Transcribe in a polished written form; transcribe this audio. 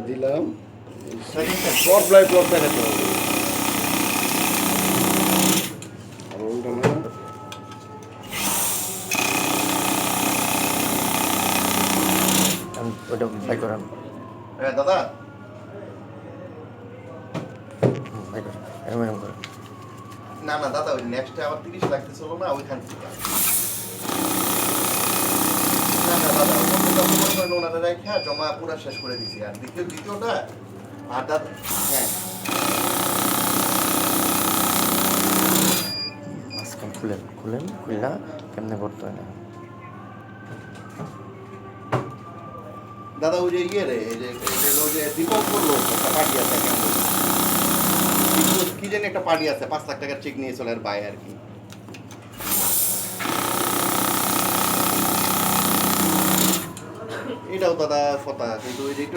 দিলাম plot by plot দেখাতে হবে। ওটা বাই করান। হ্যাঁ দাদা, বাই করেন, এরকম এরকম করেন। না না দাদা, ওই নেক্সটে আবার 30 লাগতেছিল না ওইখান থেকে। না না দাদা, ওনারা রেখে জমা পুরা শেষ করে দিছি। আর দ্বিতীয়টা আর দাদা, হ্যাঁ মাঝখান খুলেন খুলেন, খুললা কেমনে করতে হয় না। দাদা, ওই যে ইয়ে রে, এই যে ওই যে দীপক বললো একটা পার্টি আছে, কি জানি একটা পার্টি আছে, 5 লাখ টাকার চেক নিয়ে চলে আর বাই আর কি। এটাও দাদা কথা, কিন্তু ওই যে